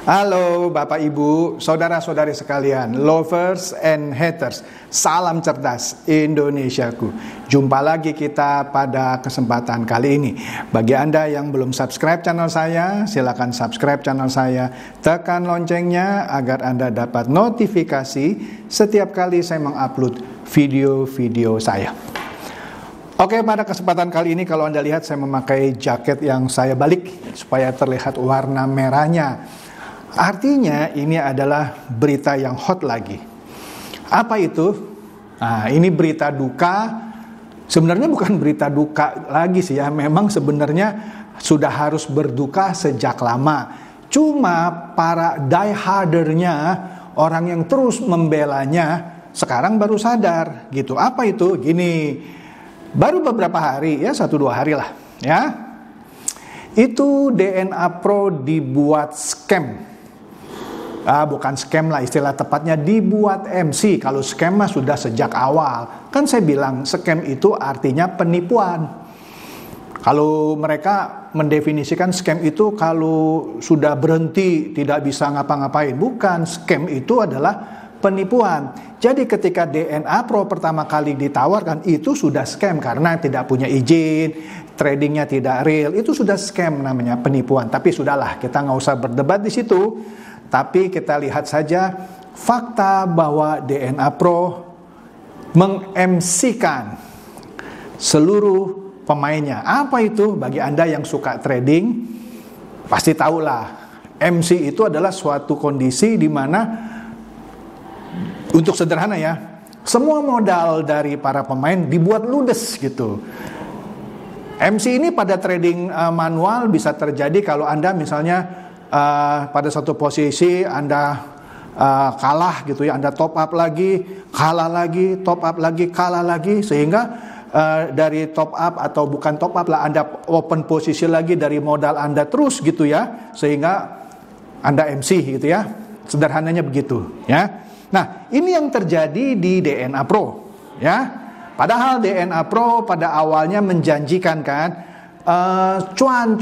Halo Bapak Ibu, saudara-saudari sekalian, lovers and haters, salam cerdas Indonesiaku. Jumpa lagi kita pada kesempatan kali ini. Bagi Anda yang belum subscribe channel saya, silakan subscribe channel saya, tekan loncengnya agar Anda dapat notifikasi setiap kali saya mengupload video-video saya. Oke, pada kesempatan kali ini kalau Anda lihat saya memakai jaket yang saya balik supaya terlihat warna merahnya. Artinya ini adalah berita yang hot lagi. Apa itu? Nah, ini berita duka. Sebenarnya bukan berita duka lagi sih ya. Memang sebenarnya sudah harus berduka sejak lama. Cuma para diehardernya, orang yang terus membelanya, sekarang baru sadar gitu. Apa itu? Gini, baru beberapa hari ya, 1-2 hari lah ya. Itu DNA Pro dibuat scam. Bukan scam lah, istilah tepatnya dibuat MC. Kalau scam mah sudah sejak awal. Kan saya bilang scam itu artinya penipuan. Kalau mereka mendefinisikan scam itu kalau sudah berhenti tidak bisa ngapa-ngapain. Bukan, scam itu adalah penipuan. Jadi ketika DNA Pro pertama kali ditawarkan itu sudah scam karena tidak punya izin, tradingnya tidak real. Itu sudah scam namanya, penipuan. Tapi sudahlah, kita nggak usah berdebat di situ. Tapi kita lihat saja fakta bahwa DNA Pro meng-MC-kan seluruh pemainnya. Apa itu? Bagi Anda yang suka trading, pasti tahulah. MC itu adalah suatu kondisi di mana, untuk sederhana ya, semua modal dari para pemain dibuat ludes gitu. MC ini pada trading manual bisa terjadi kalau Anda misalnya pada satu posisi Anda kalah gitu ya, Anda top up lagi, kalah lagi, top up lagi, kalah lagi, sehingga dari top up atau bukan top up lah, Anda open posisi lagi dari modal Anda terus gitu ya, sehingga Anda MC gitu ya, sederhananya begitu ya. Nah, ini yang terjadi di DNA Pro ya. Padahal DNA Pro pada awalnya menjanjikan kan, cuan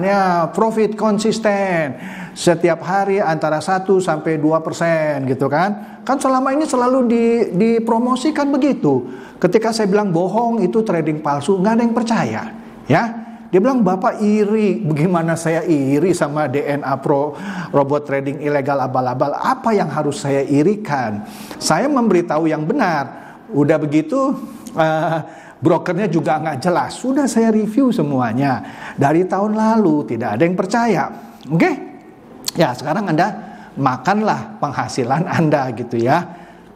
ya, profit konsisten setiap hari antara 1-2% gitu kan. Kan selama ini selalu dipromosikan begitu. Ketika saya bilang bohong itu trading palsu, nggak ada yang percaya ya. Dia bilang, Bapak iri. Bagaimana saya iri sama DNA Pro, robot trading ilegal abal-abal? Apa yang harus saya irikan? Saya memberitahu yang benar. Udah begitu brokernya juga nggak jelas. Sudah saya review semuanya dari tahun lalu, tidak ada yang percaya. Oke? Ya, sekarang Anda makanlah penghasilan Anda gitu ya.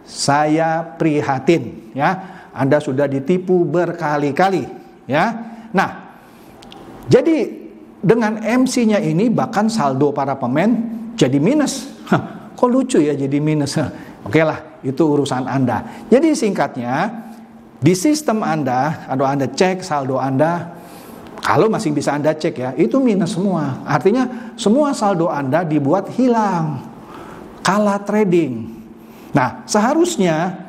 Saya prihatin ya. Anda sudah ditipu berkali-kali ya. Nah, jadi dengan MC-nya ini bahkan saldo para pemain jadi minus. Kok lucu ya jadi minus? Oke lah, itu urusan Anda. Jadi singkatnya, di sistem Anda, atau Anda cek saldo Anda, kalau masih bisa Anda cek ya, itu minus semua. Artinya semua saldo Anda dibuat hilang, kalah trading. Nah, seharusnya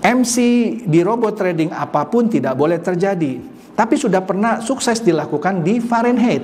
MC di robot trading apapun tidak boleh terjadi. Tapi sudah pernah sukses dilakukan di Fahrenheit.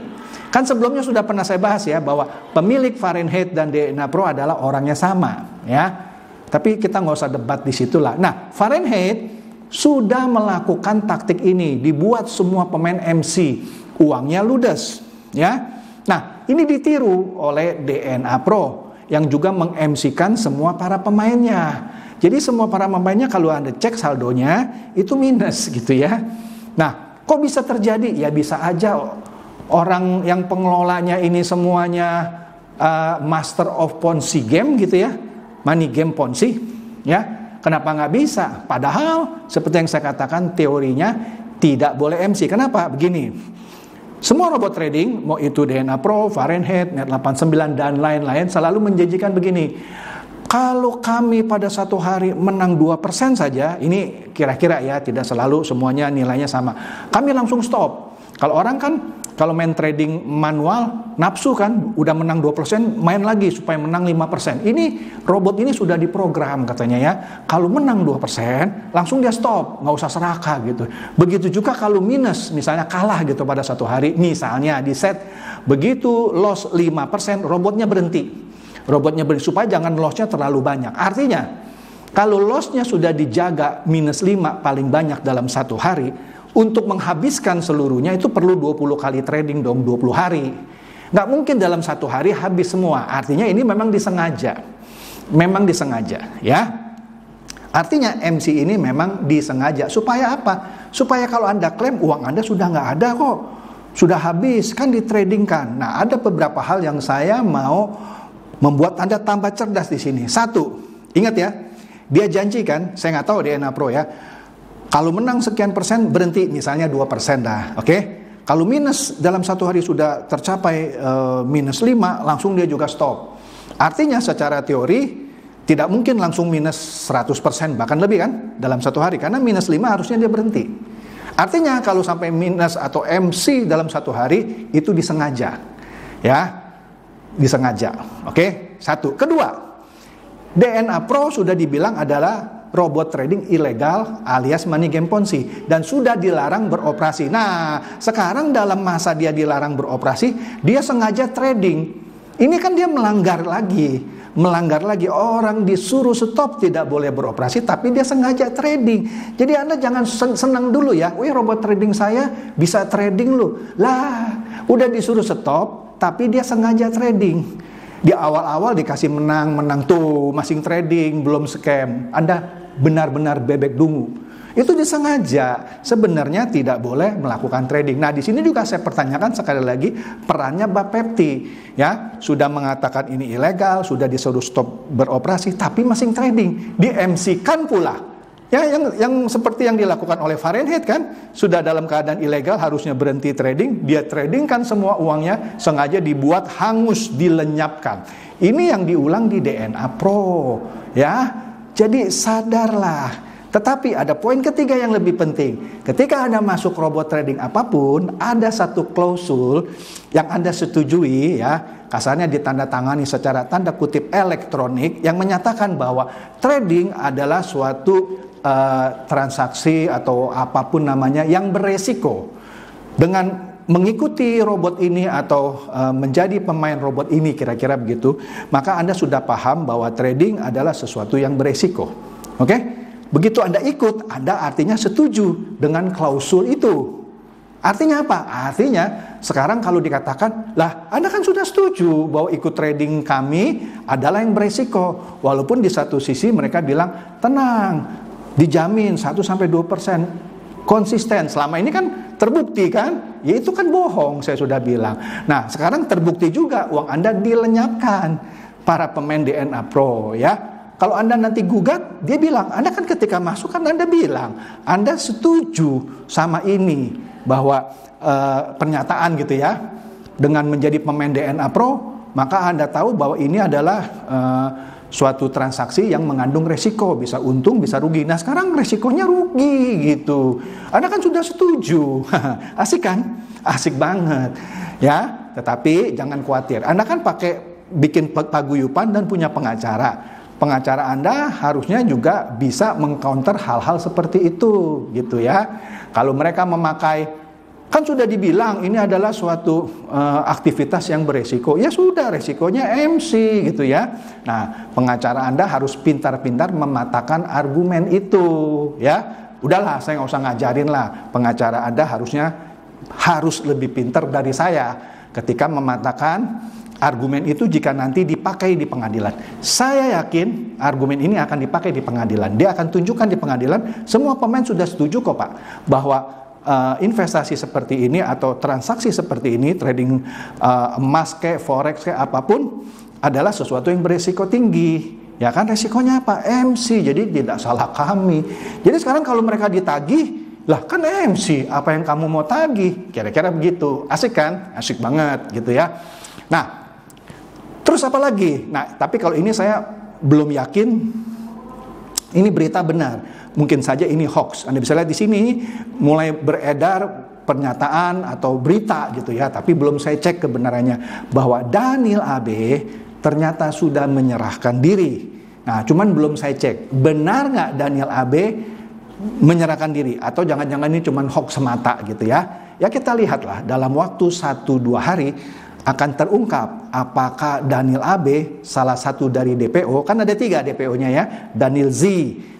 Kan sebelumnya sudah pernah saya bahas ya, bahwa pemilik Fahrenheit dan DNA Pro adalah orangnya sama ya. Tapi kita nggak usah debat di situlah. Nah, Fahrenheit sudah melakukan taktik ini, dibuat semua pemain MC, uangnya ludes ya. Nah, ini ditiru oleh DNA Pro yang juga meng-MC-kan semua para pemainnya. Jadi semua para pemainnya kalau Anda cek saldonya itu minus gitu ya. Nah, kok bisa terjadi? Ya bisa aja orang yang pengelolanya ini semuanya master of Ponzi game gitu ya, money game Ponzi ya. Kenapa nggak bisa? Padahal seperti yang saya katakan teorinya tidak boleh MC. Kenapa? Begini, semua robot trading, mau itu DNA Pro, Fahrenheit, Net89 dan lain-lain selalu menjanjikan begini. Kalau kami pada satu hari menang 2% saja, ini kira-kira ya, tidak selalu semuanya nilainya sama, kami langsung stop. Kalau orang kan Kalau main trading manual, nafsu kan, udah menang 2%, main lagi supaya menang 5%. Ini robot ini sudah diprogram katanya ya. Kalau menang 2%, langsung dia stop, nggak usah serakah gitu. Begitu juga kalau minus, misalnya kalah gitu pada satu hari, misalnya di set, begitu loss 5%, robotnya berhenti. Robotnya berhenti supaya jangan lossnya terlalu banyak. Artinya, kalau lossnya sudah dijaga minus 5 paling banyak dalam satu hari, untuk menghabiskan seluruhnya itu perlu 20 kali trading dong, 20 hari. Nggak mungkin dalam satu hari habis semua. Artinya ini memang disengaja. Memang disengaja, ya. Artinya MC ini memang disengaja. Supaya apa? Supaya kalau Anda klaim uang Anda sudah nggak ada kok. Sudah habis, kan ditradingkan. Nah, ada beberapa hal yang saya mau membuat Anda tambah cerdas di sini. Satu, ingat ya, dia janjikan, saya nggak tahu DNA Pro ya, kalau menang sekian persen berhenti, misalnya 2% dah, oke? Kalau minus dalam satu hari sudah tercapai minus 5, langsung dia juga stop. Artinya secara teori tidak mungkin langsung minus 100%, bahkan lebih kan dalam satu hari, karena minus 5 harusnya dia berhenti. Artinya kalau sampai minus atau MC dalam satu hari itu disengaja, ya, disengaja, oke? Satu. Kedua, DNA Pro sudah dibilang adalah robot trading ilegal alias money game Ponzi dan sudah dilarang beroperasi. Nah, sekarang dalam masa dia dilarang beroperasi, dia sengaja trading. Ini kan dia melanggar lagi. Orang disuruh stop tidak boleh beroperasi, tapi dia sengaja trading. Jadi Anda jangan senang dulu ya. Wih, robot trading saya bisa trading loh. Lah, udah disuruh stop, tapi dia sengaja trading. Di awal-awal dikasih menang tuh, masing trading, belum scam. Anda benar-benar bebek dungu. Itu disengaja. Sebenarnya tidak boleh melakukan trading. Nah, di sini juga saya pertanyakan sekali lagi perannya Bapepti, ya, sudah mengatakan ini ilegal, sudah disuruh stop beroperasi, tapi masing trading, di MC-kan pula. Ya, yang seperti yang dilakukan oleh Fahrenheit kan, sudah dalam keadaan ilegal harusnya berhenti trading, dia tradingkan semua uangnya, sengaja dibuat hangus, dilenyapkan. Ini yang diulang di DNA Pro, ya. Jadi sadarlah. Tetapi ada poin ketiga yang lebih penting. Ketika Anda masuk robot trading apapun, ada satu klausul yang Anda setujui, ya, kasarnya ditandatangani secara tanda kutip elektronik, yang menyatakan bahwa trading adalah suatu transaksi atau apapun namanya yang beresiko. Dengan mengikuti robot ini atau menjadi pemain robot ini, kira-kira begitu, maka Anda sudah paham bahwa trading adalah sesuatu yang beresiko. Oke? Begitu Anda ikut, Anda artinya setuju dengan klausul itu. Artinya apa? Artinya sekarang kalau dikatakan, lah Anda kan sudah setuju bahwa ikut trading kami adalah yang beresiko. Walaupun di satu sisi mereka bilang, tenang, dijamin 1-2% konsisten. Selama ini kan terbukti kan? Ya itu kan bohong, saya sudah bilang. Nah, sekarang terbukti juga uang Anda dilenyapkan para pemain DNA Pro, ya. Kalau Anda nanti gugat, dia bilang, Anda kan ketika masuk kan Anda bilang, Anda setuju sama ini, bahwa pernyataan gitu ya, dengan menjadi pemain DNA Pro, maka Anda tahu bahwa ini adalah suatu transaksi yang mengandung resiko, bisa untung, bisa rugi. Nah, sekarang resikonya rugi gitu. Anda kan sudah setuju. Asik kan? Asik banget. Ya, tetapi jangan khawatir. Anda kan bikin paguyuban dan punya pengacara. Pengacara Anda harusnya juga bisa mengcounter hal-hal seperti itu gitu ya. Kalau mereka memakai, kan sudah dibilang ini adalah suatu aktivitas yang beresiko. Ya sudah, resikonya MC gitu ya. Nah, pengacara Anda harus pintar-pintar mematahkan argumen itu ya. Udahlah, saya nggak usah ngajarin lah. Pengacara Anda harus lebih pintar dari saya ketika mematahkan argumen itu jika nanti dipakai di pengadilan. Saya yakin argumen ini akan dipakai di pengadilan. Dia akan tunjukkan di pengadilan, semua pemain sudah setuju kok Pak, bahwa investasi seperti ini atau transaksi seperti ini, trading emas kayak forex kayak apapun, adalah sesuatu yang berisiko tinggi. Ya kan, resikonya apa? MC. Jadi tidak salah kami. Jadi sekarang kalau mereka ditagih, lah kan MC, apa yang kamu mau tagih? Kira-kira begitu. Asik kan? Asik banget gitu ya. Nah, terus apa lagi? Nah, tapi kalau ini saya belum yakin ini berita benar. Mungkin saja ini hoax. Anda bisa lihat di sini mulai beredar pernyataan atau berita gitu ya, tapi belum saya cek kebenarannya bahwa Daniel AB ternyata sudah menyerahkan diri. Nah, cuman belum saya cek benar nggak Daniel AB menyerahkan diri atau jangan-jangan ini cuman hoax semata gitu ya. Ya kita lihatlah dalam waktu 1-2 hari akan terungkap apakah Daniel AB salah satu dari DPO, kan ada 3 DPO-nya ya, Daniel Z,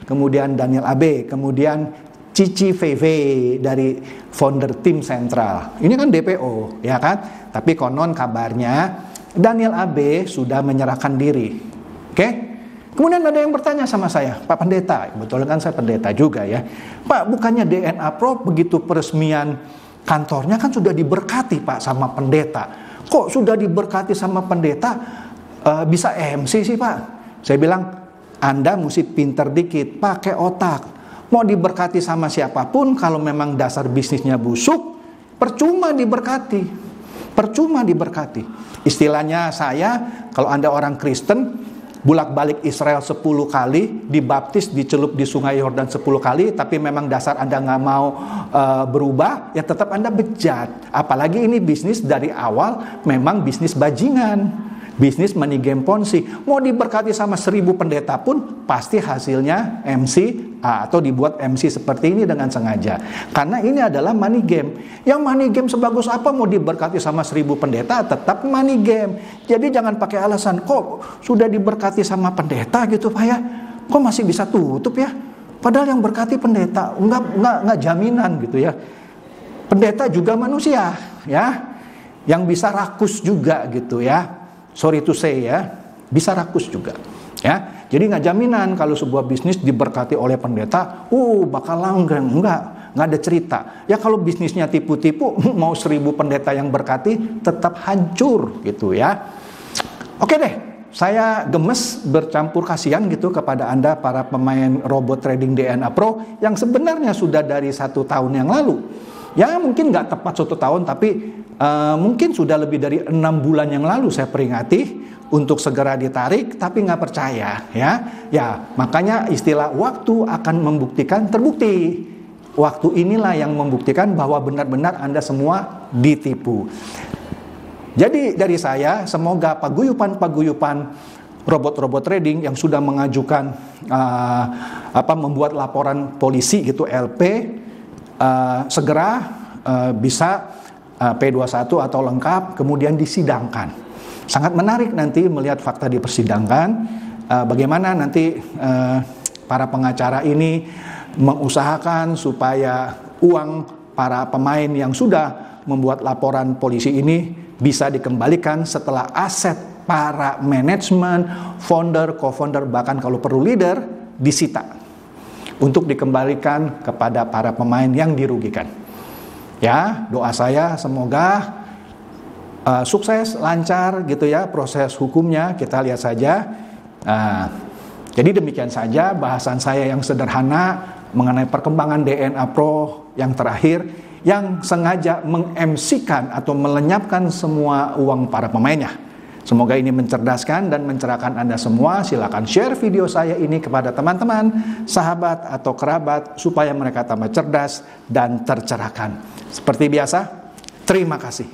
kemudian Daniel AB, kemudian Cici VV dari founder tim sentral. Ini kan DPO ya kan, tapi konon kabarnya Daniel AB sudah menyerahkan diri. Oke? Kemudian ada yang bertanya sama saya, Pak Pendeta, betul kan saya pendeta juga ya, Pak, bukannya DNA Pro begitu peresmian kantornya kan sudah diberkati Pak sama pendeta, kok sudah diberkati sama pendeta bisa MC sih Pak? Saya bilang, Anda mesti pinter dikit, pakai otak. Mau diberkati sama siapapun, kalau memang dasar bisnisnya busuk, percuma diberkati. Percuma diberkati. Istilahnya saya, kalau Anda orang Kristen, bulak-balik Israel 10 kali, dibaptis, dicelup di sungai Yordan 10 kali, tapi memang dasar Anda nggak mau berubah, ya tetap Anda bejat. Apalagi ini bisnis dari awal memang bisnis bajingan, bisnis money game ponzi. Mau diberkati sama 1000 pendeta pun pasti hasilnya MC atau dibuat MC seperti ini dengan sengaja. Karena ini adalah money game. Yang money game sebagus apa mau diberkati sama 1000 pendeta, tetap money game. Jadi jangan pakai alasan, kok sudah diberkati sama pendeta gitu Pak ya, kok masih bisa tutup ya. Padahal yang berkati pendeta, enggak jaminan gitu ya. Pendeta juga manusia ya, yang bisa rakus juga gitu ya. Sorry to say ya, bisa rakus juga ya. Jadi nggak jaminan kalau sebuah bisnis diberkati oleh pendeta, bakal langgeng, nggak ada cerita. Ya kalau bisnisnya tipu-tipu, mau 1000 pendeta yang berkati tetap hancur gitu ya. Oke deh, saya gemes bercampur kasihan gitu kepada Anda para pemain robot trading DNA Pro yang sebenarnya sudah dari 1 tahun yang lalu. Ya mungkin nggak tepat 1 tahun, tapi mungkin sudah lebih dari 6 bulan yang lalu saya peringati untuk segera ditarik, tapi nggak percaya ya. Ya makanya istilah waktu akan membuktikan terbukti. Waktu inilah yang membuktikan bahwa benar-benar Anda semua ditipu. Jadi dari saya, semoga paguyupan-paguyupan robot-robot trading yang sudah mengajukan membuat laporan polisi gitu LP segera bisa P21 atau lengkap kemudian disidangkan. Sangat menarik nanti melihat fakta di persidangan, bagaimana nanti para pengacara ini mengusahakan supaya uang para pemain yang sudah membuat laporan polisi ini bisa dikembalikan setelah aset para manajemen, founder, co-founder, bahkan kalau perlu leader disita untuk dikembalikan kepada para pemain yang dirugikan. Ya, doa saya semoga sukses, lancar gitu ya proses hukumnya, kita lihat saja. Jadi demikian saja bahasan saya yang sederhana mengenai perkembangan DNA Pro yang terakhir, yang sengaja meng-MC-kan atau melenyapkan semua uang para pemainnya. Semoga ini mencerdaskan dan mencerahkan Anda semua. Silakan share video saya ini kepada teman-teman, sahabat atau kerabat supaya mereka tambah cerdas dan tercerahkan. Seperti biasa, terima kasih.